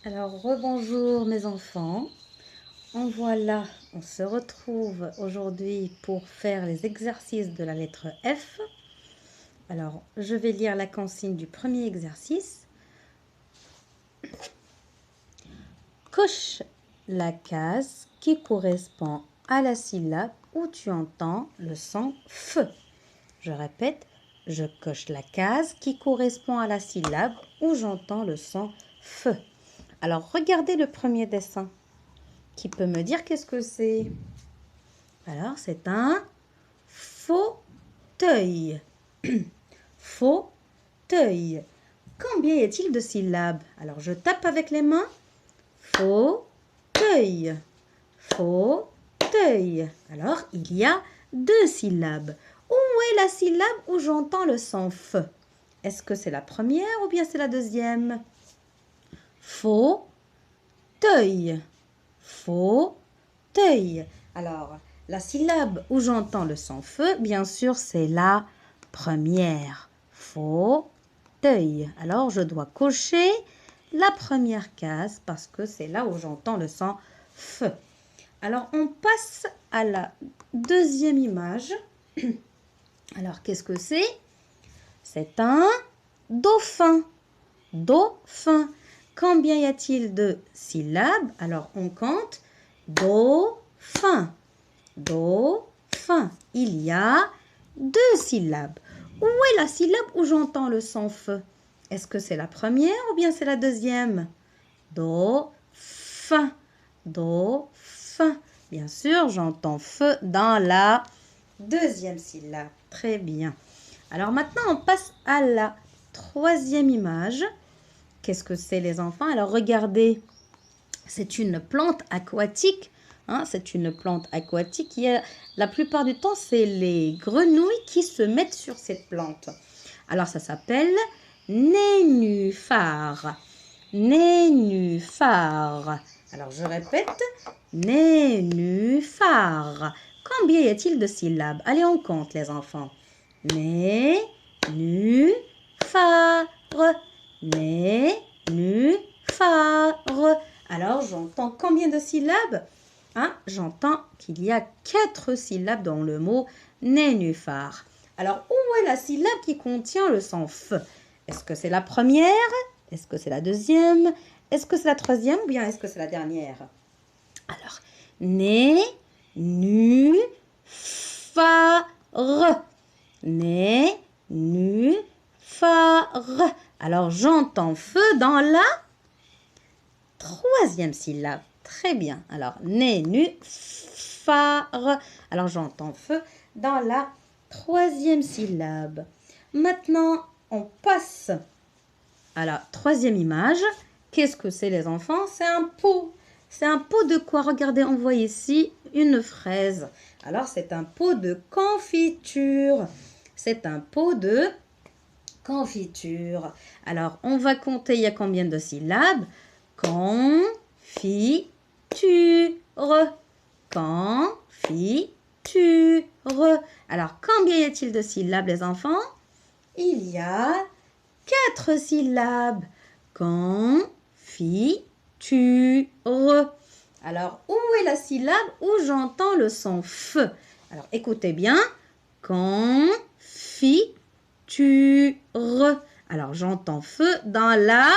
Alors, rebonjour mes enfants. On se retrouve aujourd'hui pour faire les exercices de la lettre F. Alors, je vais lire la consigne du premier exercice. Coche la case qui correspond à la syllabe où tu entends le son F. Je répète, je coche la case qui correspond à la syllabe où j'entends le son F. Alors, regardez le premier dessin. Qui peut me dire qu'est-ce que c'est? Alors, c'est un fauteuil. Fauteuil. Combien y a-t-il de syllabes? Alors, je tape avec les mains. Fauteuil. Fauteuil. Alors, il y a 2 syllabes. Où est la syllabe où j'entends le son F? Est-ce que c'est la première ou bien c'est la deuxième? Fauteuil. Fauteuil. Alors, la syllabe où j'entends le son F, bien sûr, c'est la première. Fauteuil. Alors, je dois cocher la première case parce que c'est là où j'entends le son F. Alors, on passe à la deuxième image. Alors, qu'est-ce que c'est? C'est un dauphin. Dauphin. Combien y a-t-il de syllabes? Alors, on compte. Dauphin. Dauphin. Il y a 2 syllabes. Où est la syllabe où j'entends le son F? Est-ce que c'est la première ou bien c'est la deuxième? Dauphin. Dauphin. Bien sûr, j'entends F dans la deuxième syllabe. Très bien. Alors maintenant, on passe à la troisième image. Qu'est-ce que c'est les enfants? Alors regardez, c'est une plante aquatique. C'est une plante aquatique. La plupart du temps, c'est les grenouilles qui se mettent sur cette plante. Alors ça s'appelle nénuphar. Nénuphar. Alors je répète, nénuphar. Combien y a-t-il de syllabes? Allez, on compte les enfants. Nénuphar. Nénuphar. Alors, j'entends combien de syllabes? J'entends qu'il y a 4 syllabes dans le mot nénuphar. Alors, où est la syllabe qui contient le son F? Est-ce que c'est la première? Est-ce que c'est la deuxième? Est-ce que c'est la troisième ou bien est-ce que c'est la dernière? Alors, nénuphar. Nénuphar. Alors, j'entends feu dans la troisième syllabe. Très bien. Alors, nénuphar. Alors, j'entends feu dans la troisième syllabe. Maintenant, on passe à la troisième image. Qu'est-ce que c'est les enfants? C'est un pot. C'est un pot de quoi? Regardez, on voit ici une fraise. Alors, c'est un pot de confiture. C'est un pot de confiture. Alors, on va compter, il y a combien de syllabes? Confiture. Confiture. Alors, combien y a-t-il de syllabes, les enfants? Il y a 4 syllabes. Confiture. Alors, où est la syllabe où j'entends le son F? Alors, écoutez bien. Confiture. Alors, j'entends feu dans la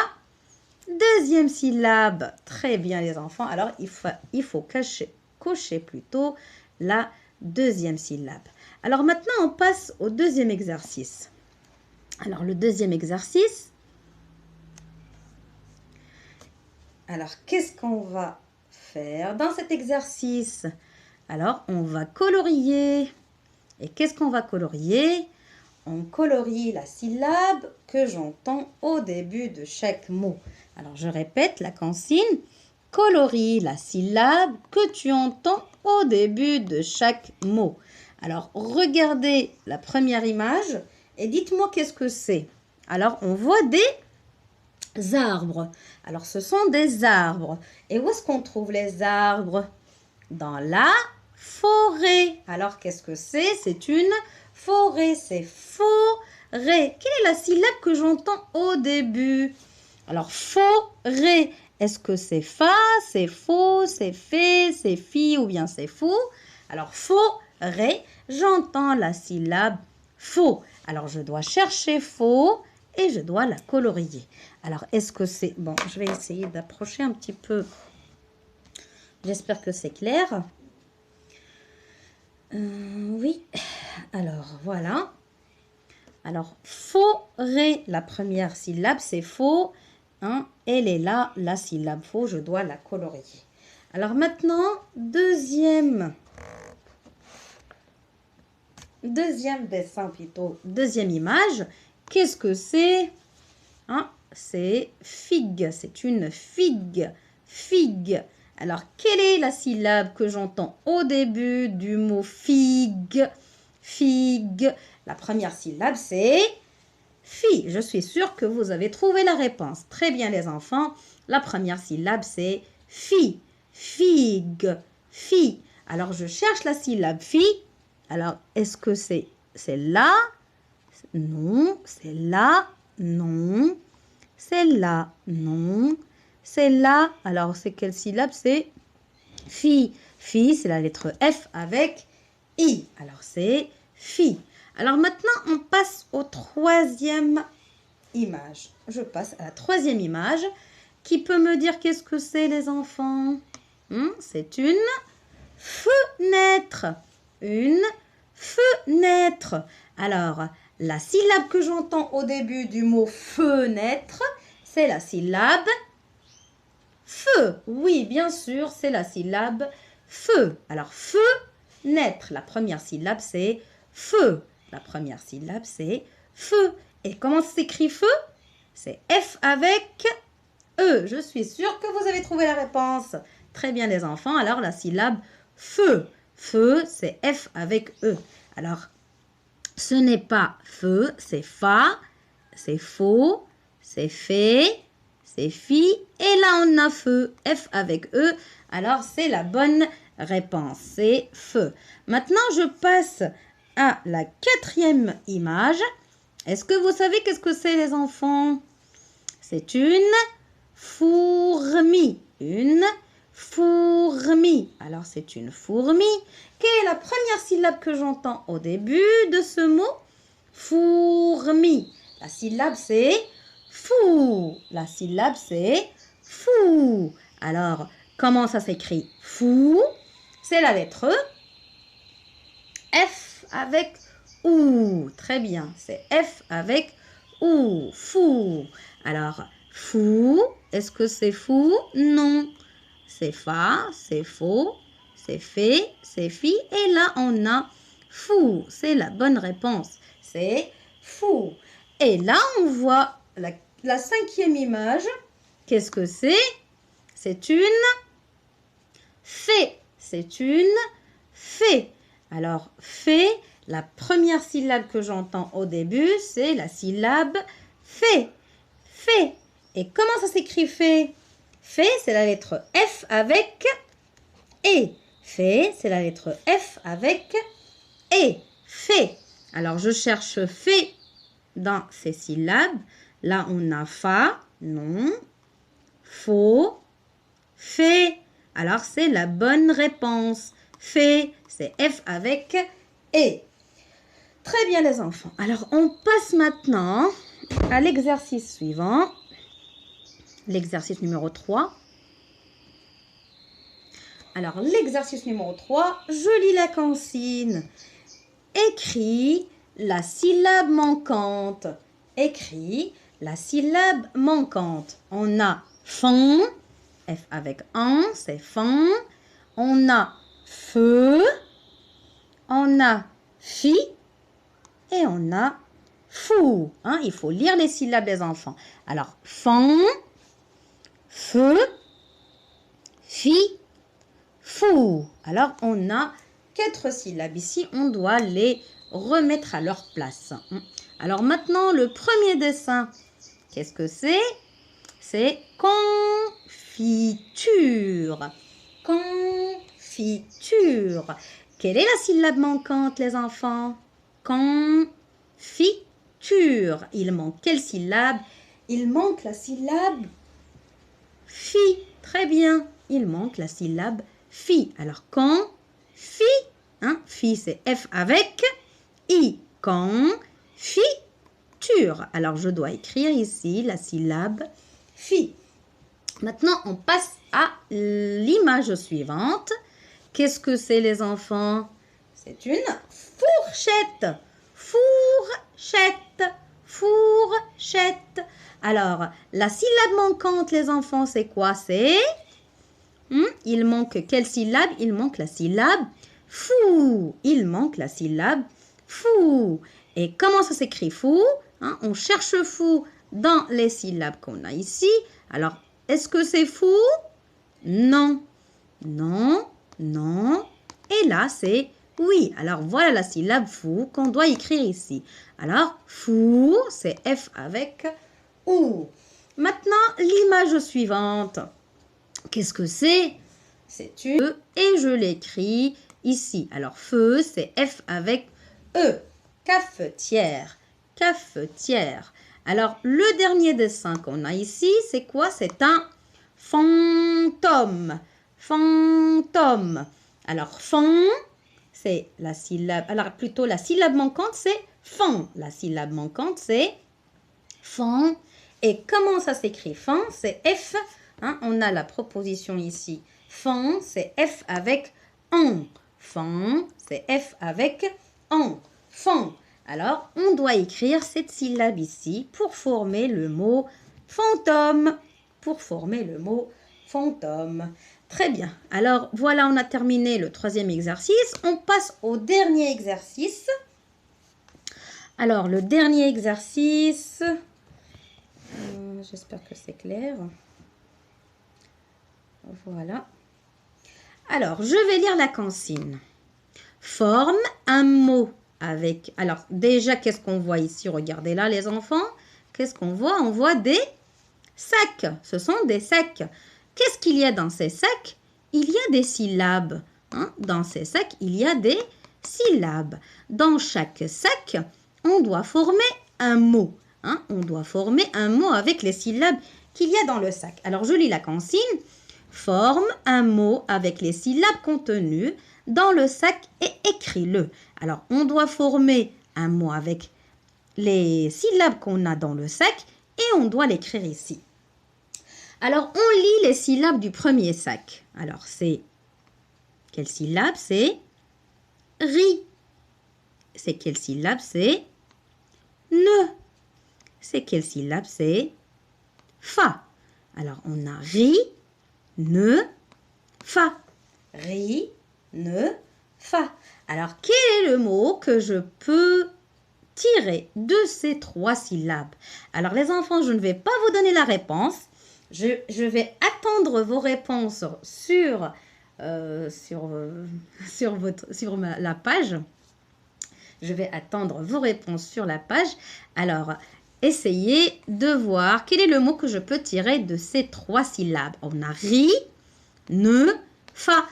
deuxième syllabe. Très bien, les enfants. Alors, il faut cocher plutôt la deuxième syllabe. Alors, maintenant, on passe au deuxième exercice. Alors, le deuxième exercice. Alors, qu'est-ce qu'on va faire dans cet exercice? Alors, on va colorier. Et qu'est-ce qu'on va colorier? On colorie la syllabe que j'entends au début de chaque mot. Alors, je répète la consigne. Colorie la syllabe que tu entends au début de chaque mot. Alors, regardez la première image et dites-moi qu'est-ce que c'est. Alors, on voit des arbres. Alors, ce sont des arbres. Et où est-ce qu'on trouve les arbres? Dans la forêt. Alors, qu'est-ce que c'est? C'est une forêt. C'est forêt. Quelle est la syllabe que j'entends au début? Alors, forêt. est-ce que c'est fa, c'est faux, c'est fait, c'est fi ou bien c'est fou? Alors, faux, ré, j'entends la syllabe faux. Alors, je dois chercher faux et je dois la colorier. Alors, est-ce que c'est... Bon, je vais essayer d'approcher un petit peu. J'espère que c'est clair. Oui. Alors, voilà. Alors, faux, ré, la première syllabe, c'est faux. Hein, elle est là, la syllabe faux, je dois la colorier. Alors maintenant, deuxième dessin plutôt, deuxième image. Qu'est-ce que c'est? Hein, c'est figue, c'est une figue. Figue. Alors, quelle est la syllabe que j'entends au début du mot figue? Figue. La première syllabe, c'est fi. Je suis sûre que vous avez trouvé la réponse. Très bien, les enfants. La première syllabe, c'est fi. Figue. Fi. Alors, je cherche la syllabe fi. Alors, est-ce que c'est là? Non. C'est là? Non. C'est là? Non. C'est là? Alors, c'est quelle syllabe? C'est fi. Fi, c'est la lettre F avec I. Alors, c'est fi. Alors, maintenant, on passe aux troisième image. Je passe à la troisième image. Qui peut me dire qu'est-ce que c'est, les enfants? C'est une fenêtre. Une fenêtre. Alors, la syllabe que j'entends au début du mot fenêtre, c'est la syllabe feu. Oui, bien sûr, c'est la syllabe feu. Alors, fenêtre, la première syllabe, c'est feu. La première syllabe, c'est feu. Et comment s'écrit feu? C'est F avec E. Je suis sûre que vous avez trouvé la réponse. Très bien, les enfants. Alors, la syllabe feu. Feu, c'est F avec E. Alors, ce n'est pas feu, c'est fa, c'est faux, c'est fait, c'est fi. Et là, on a feu, F avec E. Alors, c'est la bonne réponse. C'est feu. Maintenant, je passe à la quatrième image. Est-ce que vous savez qu'est-ce que c'est, les enfants? C'est une fourmi. Une fourmi. Alors, c'est une fourmi. Quelle est la première syllabe que j'entends au début de ce mot? Fourmi. La syllabe, c'est fou. La syllabe, c'est fou. Alors, comment ça s'écrit? Fou. C'est la lettre F avec OU. Très bien. C'est F avec OU. Fou. Alors, fou. Est-ce que c'est fou? Non. C'est fa, c'est faux, c'est fait, c'est fi. Et là, on a fou. C'est la bonne réponse. C'est fou. Et là, on voit la cinquième image. Qu'est-ce que c'est? C'est une fée. C'est une fée. Alors, fée, la première syllabe que j'entends au début, c'est la syllabe fée. Fée. Et comment ça s'écrit fée? Fée, c'est la lettre F avec E. Fée, c'est la lettre F avec E. Fée. Alors, je cherche fée dans ces syllabes. Là, on a fa, non, faux, fait. Alors, c'est la bonne réponse. Fait, c'est F avec E. Très bien, les enfants. Alors, on passe maintenant à l'exercice suivant. L'exercice numéro 3. Alors, l'exercice numéro 3, je lis la consigne. Écris la syllabe manquante. Écris la syllabe manquante. On a fin, F avec un, c'est fin. On a feu, on a fi et on a fou. Hein, il faut lire les syllabes des enfants. Alors, fin, feu, fi, fou. Alors, on a 4 syllabes ici. On doit les remettre à leur place. Alors, maintenant, le premier dessin, qu'est-ce que c'est? C'est confiture. Confiture. Quelle est la syllabe manquante, les enfants? Confiture. Il manque quelle syllabe? Il manque la syllabe fi. Très bien. Il manque la syllabe fi. Alors, quand, fi. Hein, fi, c'est F avec I. Quand, fi. Alors, je dois écrire ici la syllabe fi. Maintenant, on passe à l'image suivante. Qu'est-ce que c'est, les enfants? C'est une fourchette. Fourchette. Fourchette. Alors, la syllabe manquante, les enfants, c'est quoi? C'est... il manque quelle syllabe? Il manque la syllabe fou. Il manque la syllabe fou. Et comment ça s'écrit fou? On cherche fou dans les syllabes qu'on a ici. Alors, est-ce que c'est fou? Non. Non. Non. Et là, c'est oui. Alors, voilà la syllabe fou qu'on doit écrire ici. Alors, fou, c'est F avec OU. Maintenant, l'image suivante. Qu'est-ce que c'est? C'est une E et je l'écris ici. Alors, feu, c'est F avec E. Cafetière. Cafetière. Alors, le dernier dessin qu'on a ici, c'est quoi? C'est un fantôme. Fantôme. Alors, fan, c'est la syllabe. Alors, plutôt, la syllabe manquante, c'est fan. La syllabe manquante, c'est fan. Et comment ça s'écrit fan? C'est F. On a la proposition ici. Fan, c'est F avec en. Fan, c'est F avec en. Fan. Alors, on doit écrire cette syllabe ici pour former le mot fantôme. Pour former le mot fantôme. Très bien. Alors, voilà, on a terminé le troisième exercice. On passe au dernier exercice. Alors, le dernier exercice... j'espère que c'est clair. Voilà. Alors, je vais lire la consigne. Forme un mot avec... Alors, déjà, qu'est-ce qu'on voit ici? Regardez là, les enfants. Qu'est-ce qu'on voit? On voit des sacs. Ce sont des sacs. Qu'est-ce qu'il y a dans ces sacs? Il y a des syllabes. Dans ces sacs, il y a des syllabes. Dans chaque sac, on doit former un mot. On doit former un mot avec les syllabes qu'il y a dans le sac. Alors, je lis la consigne. Forme un mot avec les syllabes contenues dans le sac et écris-le. Alors, on doit former un mot avec les syllabes qu'on a dans le sac et on doit l'écrire ici. Alors, on lit les syllabes du premier sac. Alors, c'est... Quelle syllabe? C'est ri. C'est quelle syllabe? C'est ne. C'est quelle syllabe? C'est fa. Alors, on a ri, ne, fa. Ri, ne, fa. Alors, quel est le mot que je peux tirer de ces trois syllabes? Alors, les enfants, je ne vais pas vous donner la réponse. Je vais attendre vos réponses sur la page. Je vais attendre vos réponses sur la page. Alors, essayez de voir quel est le mot que je peux tirer de ces trois syllabes. On a ri, ne, fa.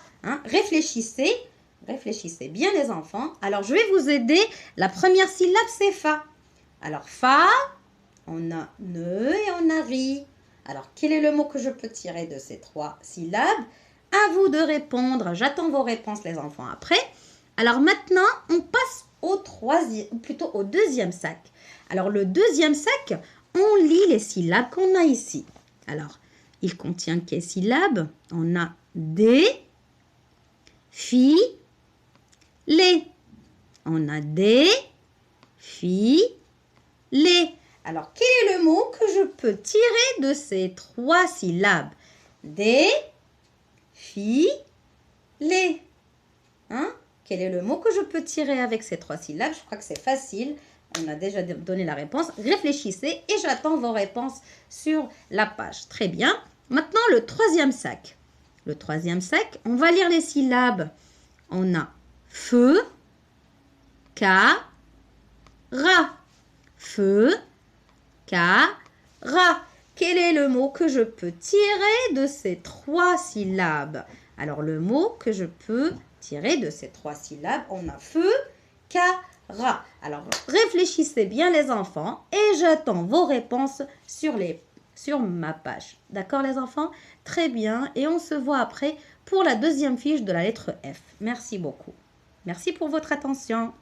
Réfléchissez bien les enfants. Alors, je vais vous aider. La première syllabe, c'est fa. Alors, fa, on a ne et on a ri. Alors, quel est le mot que je peux tirer de ces trois syllabes? À vous de répondre. J'attends vos réponses, les enfants, après. Alors, maintenant, on passe au deuxième sac. Alors, le deuxième sac, on lit les syllabes qu'on a ici. Alors, il contient quelles syllabes? On a des, fi, les. On a des, fi, les. Alors, quel est le mot que je peux tirer de ces trois syllabes? Des, fi, les. Quel est le mot que je peux tirer avec ces trois syllabes? Je crois que c'est facile. On a déjà donné la réponse. Réfléchissez et j'attends vos réponses sur la page. Très bien. Maintenant, le troisième sac. Le troisième sac, on va lire les syllabes. On a feu, ca, ra. Feu, ca, ra. Quel est le mot que je peux tirer de ces trois syllabes? Alors, le mot que je peux tirer de ces trois syllabes, on a feu, ca, ra. Alors, réfléchissez bien les enfants et j'attends vos réponses sur sur ma page. D'accord les enfants? Très bien. Et on se voit après pour la deuxième fiche de la lettre F. Merci beaucoup. Merci pour votre attention.